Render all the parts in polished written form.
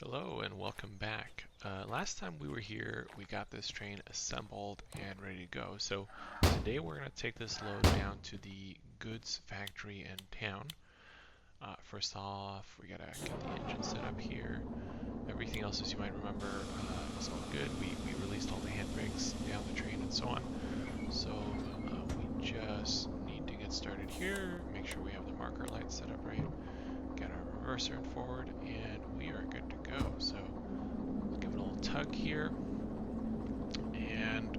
Hello and welcome back. Last time we were here, we got this train assembled and ready to go. So today we're going to take this load down to the goods factory in town. First off, we got to get the engine set up here. Everything else, as you might remember, is all good. We released all the handbrakes down the train and so on. So we just need to get started here, make sure we have the marker lights set up right, get our reverser and forward, and we are good to go. So give it a little tug here, and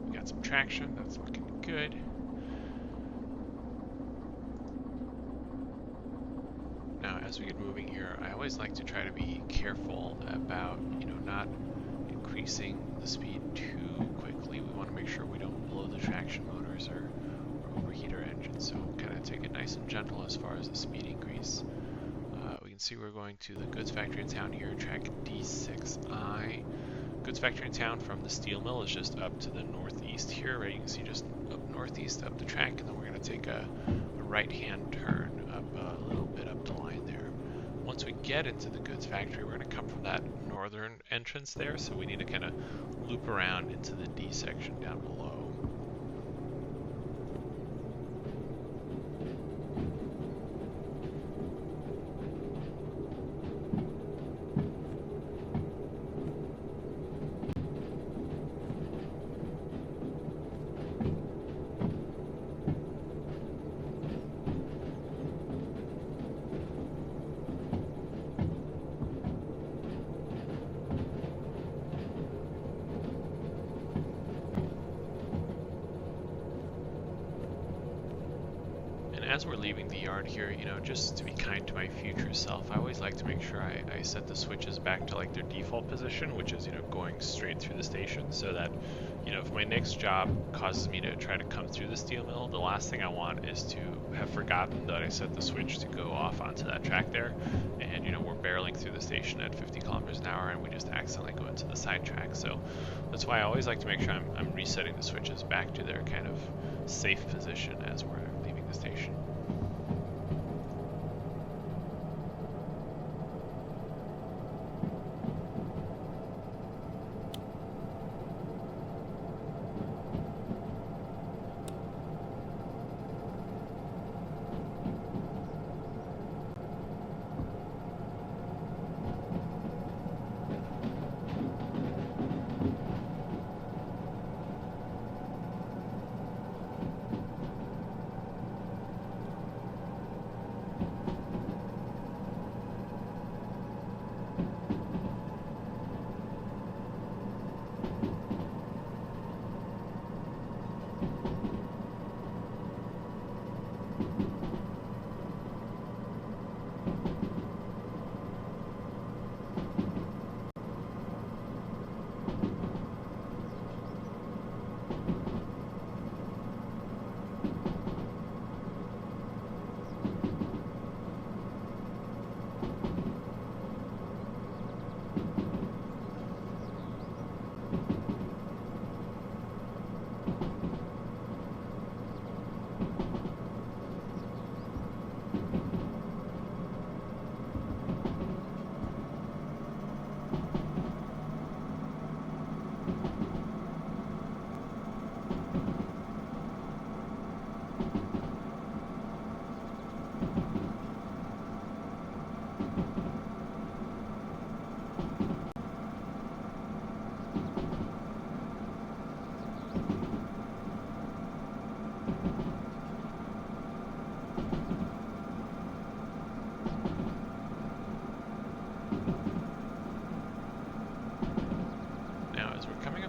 we got some traction. That's looking good. Now, as we get moving here, I always like to try to be careful about, not increasing the speed too quickly. We want to make sure we don't blow the traction motors or overheat our engines. So kind of take it nice and gentle as far as the speed increase. We can see we're going to the goods factory in town here, track D6I. Goods factory in town from the steel mill is just up to the northeast here, right? You can see just up northeast up the track, and then we're going to take a right-hand turn up a little bit up the line there. Once we get into the goods factory, we're going to come from that northern entrance there, so we need to kind of loop around into the D section down below. As we're leaving the yard here, just to be kind to my future self, I always like to make sure I set the switches back to like their default position, which is, going straight through the station, so that, if my next job causes me to try to come through the steel mill, the last thing I want is to have forgotten that I set the switch to go off onto that track there, and, we're barreling through the station at 50 kilometers an hour, and we just accidentally go into the side track. So that's why I always like to make sure I'm resetting the switches back to their kind of safe position as we're leaving the station.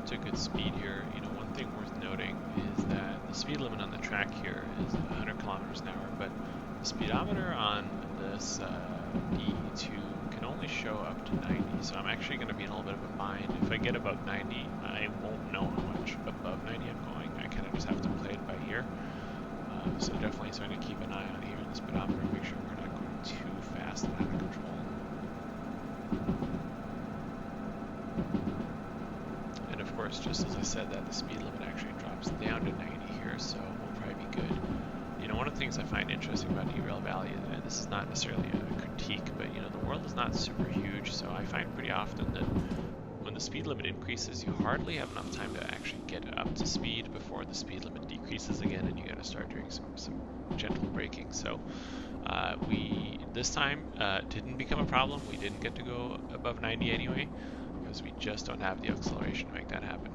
To good speed here, one thing worth noting is that the speed limit on the track here is 100 kilometers an hour, but the speedometer on this E2 can only show up to 90, so I'm actually going to be in a little bit of a bind. If I get above 90, I won't know how much above 90 I'm going. I kind of just have to play it by ear. So definitely something to keep an eye on here in the speedometer, make sure we're not going too fast and out of control. Just as I said that, the speed limit actually drops down to 90 here, so we'll probably be good. one of the things I find interesting about Derail Valley, and this is not necessarily a critique, but you know, the world is not super huge, so I find pretty often that when the speed limit increases, you hardly have enough time to actually get up to speed before the speed limit decreases again, and you got to start doing some gentle braking. So we this time didn't become a problem. We didn't get to go above 90 anyway, because we just don't have the acceleration to make that happen.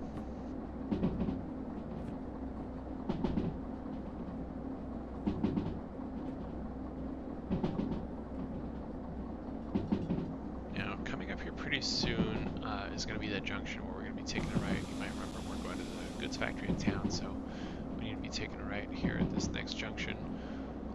Now, coming up here pretty soon is going to be that junction where we're going to be taking a right. You might remember we're going to the goods factory in town, so we need to be taking a right here at this next junction.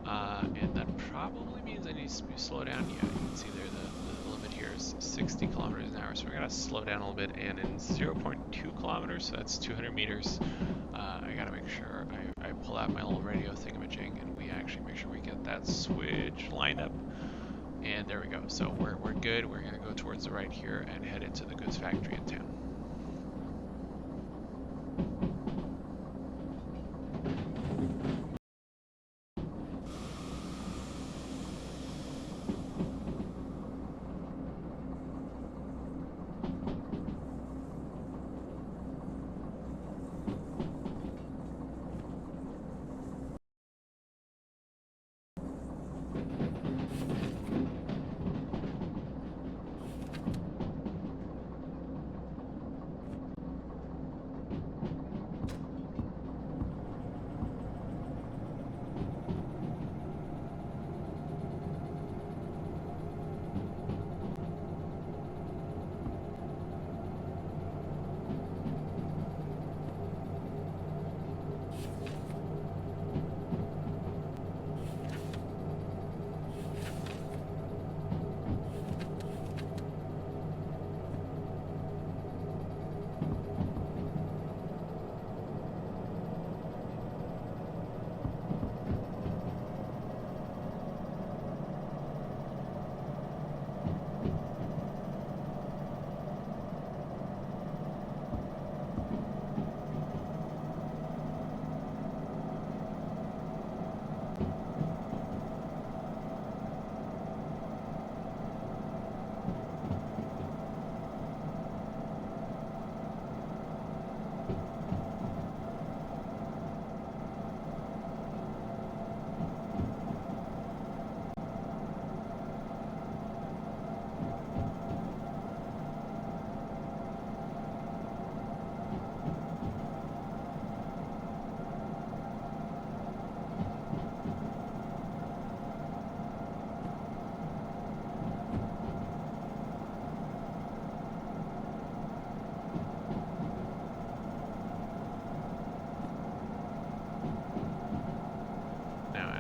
And that probably means I need to slow down. Yeah, you can see there the limit here is 60 kilometers an hour, so we're going to slow down a little bit. And in 0.2 kilometers, so that's 200 meters, I got to make sure I pull out my little radio thingamajig and we actually make sure we get that switch lined up. And there we go. So we're good. We're going to go towards the right here and head into the goods factory in town.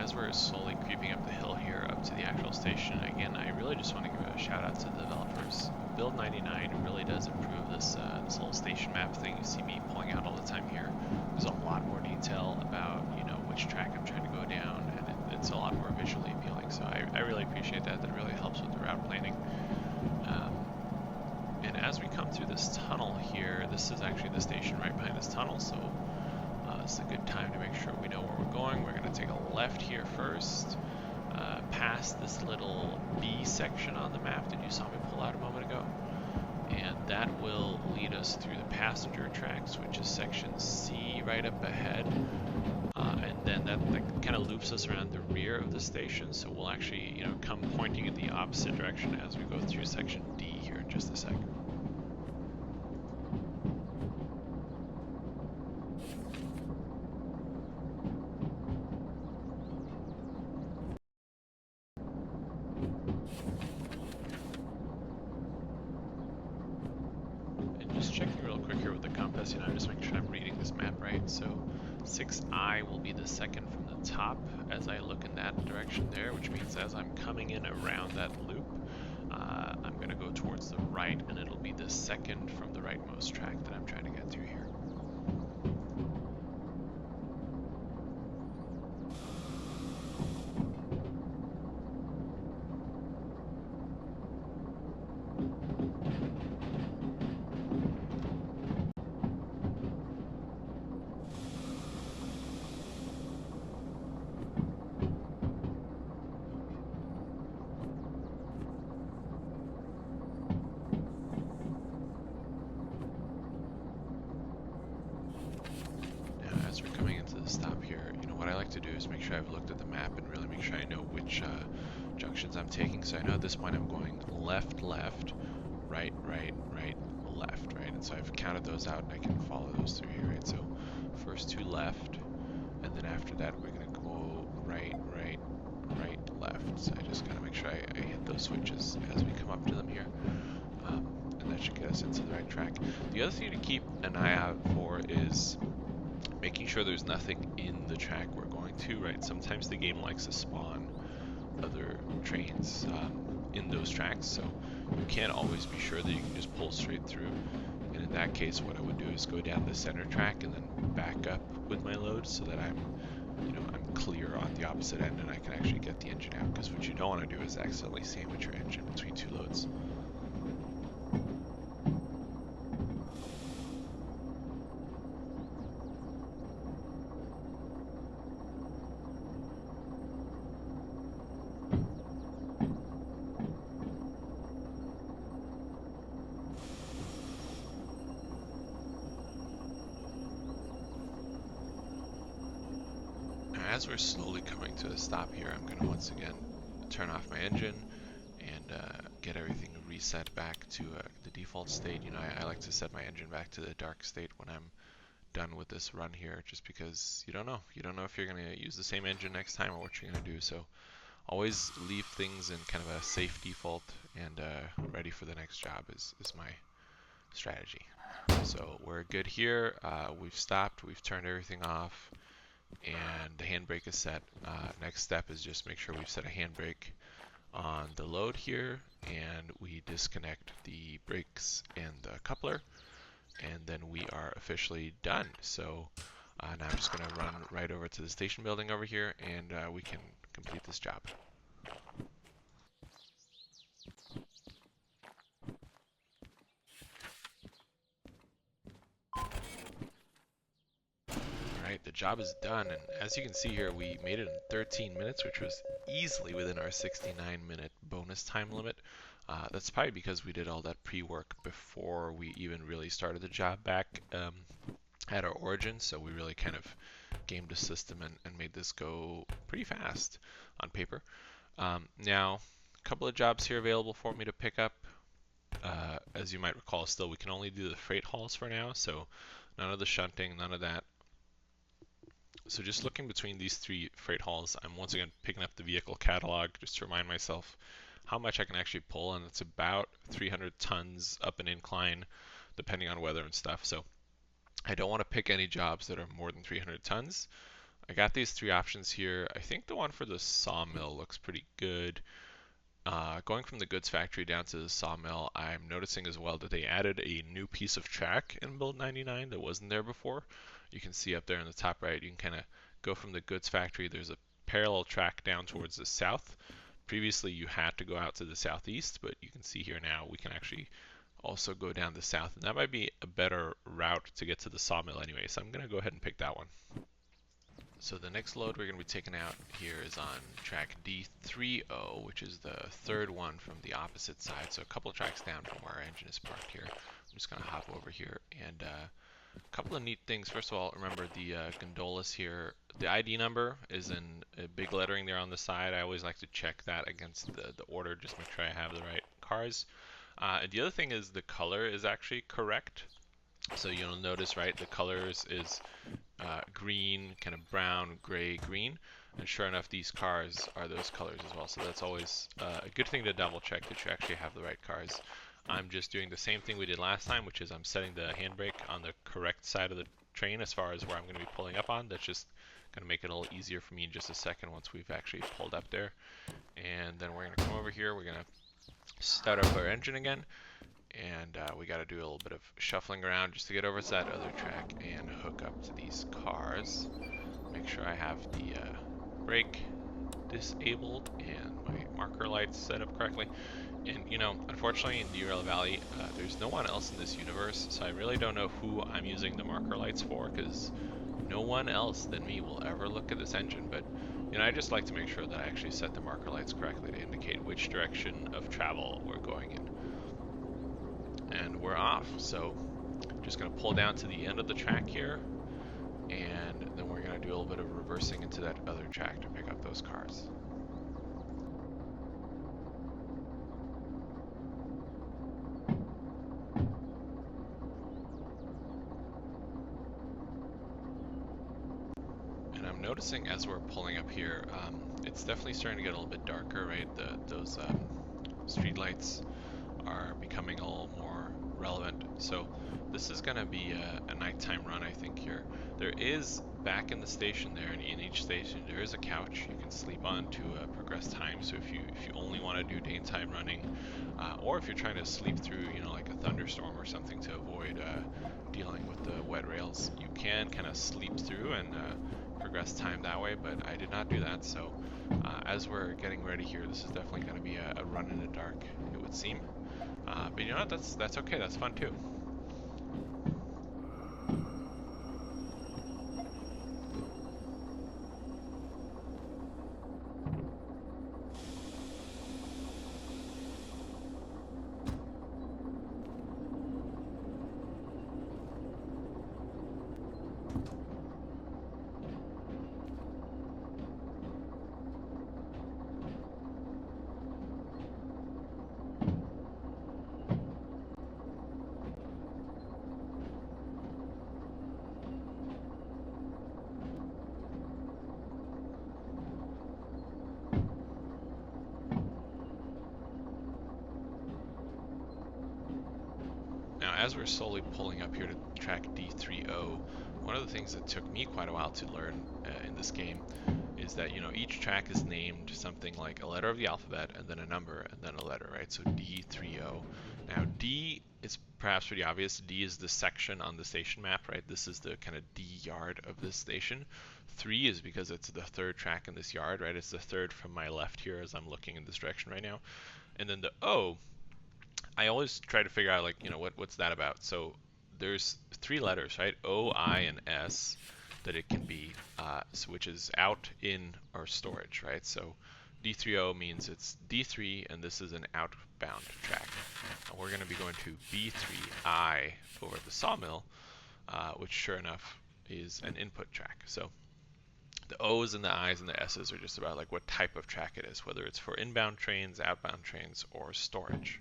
As we're slowly creeping up the hill here up to the actual station, again, I really just want to give a shout out to the developers. Build 99 really does improve this this little station map thing you see me pulling out all the time here. There's a lot more detail about, you know, which track I'm trying to go down, and it's a lot more visually appealing. So I really appreciate that. That really helps with the route planning. And as we come through this tunnel here, this is actually the station right behind this tunnel, so it's a good time to make sure we know where we're going. We're going to take a left here first, past this little B section on the map that you saw me pull out a moment ago. And that will lead us through the passenger tracks, which is section C right up ahead. And then that kind of loops us around the rear of the station. So we'll actually, you know, come pointing in the opposite direction as we go through section D here in just a second. Checking real quick here with the compass, you know, I'm just making sure I'm reading this map right. So 6I will be the second from the top as I look in that direction there, which means as I'm coming in around that loop, I'm going to go towards the right, and it'll be the second from the rightmost track that I'm trying to get through here. I've looked at the map and really make sure I know which junctions I'm taking. So I know at this point I'm going left, left, right, right, right, left, right? And so I've counted those out and I can follow those through here, right? So first two left, and then after that we're gonna go right, right, right, left. So I just gotta make sure I hit those switches as we come up to them here. And that should get us into the right track. The other thing to keep an eye out for is making sure there's nothing in the track we're going to, right? Sometimes the game likes to spawn other trains in those tracks, so you can't always be sure that you can just pull straight through. And in that case, what I would do is go down the center track and then back up with my load so that I'm clear on the opposite end and I can actually get the engine out. Because what you don't want to do is accidentally sandwich your engine between two loads. As we're slowly coming to a stop here, I'm going to once again turn off my engine and get everything reset back to the default state. You know, I like to set my engine back to the dark state when I'm done with this run here, just because you don't know. You don't know if you're going to use the same engine next time or what you're going to do. So always leave things in kind of a safe default and ready for the next job is my strategy. So we're good here. We've stopped. We've turned everything off. And the handbrake is set. Next step is just make sure we've set a handbrake on the load here, and we disconnect the brakes and the coupler, and then we are officially done. So now I'm just going to run right over to the station building over here, and we can complete this job. Alright, the job is done, and as you can see here, we made it in 13 minutes, which was easily within our 69-minute bonus time limit. That's probably because we did all that pre-work before we even really started the job back at our origin, so we really kind of gamed the system and made this go pretty fast on paper. Now, a couple of jobs here available for me to pick up. As you might recall, still, we can only do the freight hauls for now, so none of the shunting, none of that. So just looking between these three freight hauls, I'm once again picking up the vehicle catalog just to remind myself how much I can actually pull, and it's about 300 tons up an incline, depending on weather and stuff. So I don't want to pick any jobs that are more than 300 tons. I got these three options here. I think the one for the sawmill looks pretty good. Going from the goods factory down to the sawmill, I'm noticing as well that they added a new piece of track in build 99 that wasn't there before. You can see up there in the top right, you can kind of go from the goods factory. There's a parallel track down towards the south. Previously, you had to go out to the southeast, but you can see here now we can actually also go down the south. And that might be a better route to get to the sawmill anyway, so I'm going to go ahead and pick that one. So the next load we're going to be taking out here is on track D30, which is the third one from the opposite side. So a couple of tracks down from where our engine is parked here. I'm just going to hop over here, and a couple of neat things. First of all, remember the gondolas here. The ID number is in big lettering there on the side. I always like to check that against the order, just make sure I have the right cars. The other thing is the color is actually correct. So you'll notice, right, the colors is green, kind of brown, gray, green, and sure enough these cars are those colors as well. So that's always a good thing to double check that you actually have the right cars. I'm just doing the same thing we did last time, which is I'm setting the handbrake on the correct side of the train as far as where I'm going to be pulling up on. That's just going to make it a little easier for me in just a second once we've actually pulled up there. And then we're going to come over here, we're going to start up our engine again, and we got to do a little bit of shuffling around just to get over to that other track and hook up to these cars. Make sure I have the brake disabled and my marker lights set up correctly. And you know, unfortunately in Derail Valley, there's no one else in this universe, so I really don't know who I'm using the marker lights for, because no one else than me will ever look at this engine. But you know, I just like to make sure that I actually set the marker lights correctly to indicate which direction of travel we're going in. And we're off. So just going to pull down to the end of the track here, and then we're going to do a little bit of reversing into that other track to pick up those cars. And I'm noticing as we're pulling up here, it's definitely starting to get a little bit darker, right? Those street lights are becoming a little more relevant. So this is going to be a nighttime run, I think, here. There is, back in the station there, and in each station, there is a couch you can sleep on to progress time. So if you only want to do daytime running, or if you're trying to sleep through, you know, like a thunderstorm or something to avoid dealing with the wet rails, you can kind of sleep through and progress time that way, but I did not do that. So as we're getting ready here, this is definitely going to be a run in the dark, it would seem. But you know what, that's okay, that's fun too. Now, as we're slowly pulling up here to track D30, one of the things that took me quite a while to learn in this game is that, you know, each track is named something like a letter of the alphabet and then a number and then a letter, right? So D30. Now, D is perhaps pretty obvious. D is the section on the station map, right? This is the kind of D yard of this station. 3 is because it's the third track in this yard, right? It's the third from my left here as I'm looking in this direction right now. And then the O, I always try to figure out, like, you know, what's that about? So there's 3 letters, right? O, I, and S that it can be, which is out, in, or storage, right? So D30 means it's D3, and this is an outbound track. And we're going to be going to B3I over the sawmill, which sure enough is an input track. So the O's and the I's and the S's are just about like what type of track it is, whether it's for inbound trains, outbound trains, or storage.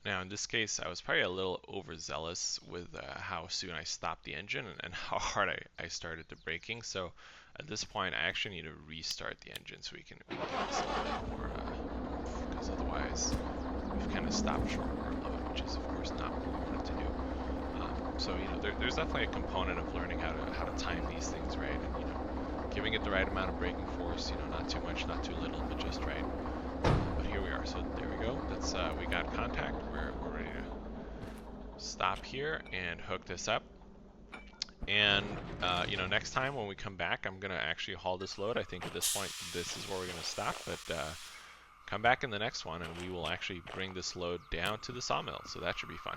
Now in this case, I was probably a little overzealous with how soon I stopped the engine and how hard I started the braking. So at this point, I actually need to restart the engine so we can get this a little bit more, because otherwise we've kind of stopped short of it, which is of course not what we wanted to do. So you know, there's definitely a component of learning how to time these things right, and you know, giving it the right amount of braking force. You know, not too much, not too little, but just right. But here we are. So there we go. That's we got contact. We're ready to stop here and hook this up. And you know, next time when we come back, I'm gonna actually haul this load. I think at this point, this is where we're gonna stop. But come back in the next one, and we will actually bring this load down to the sawmill. So that should be fun.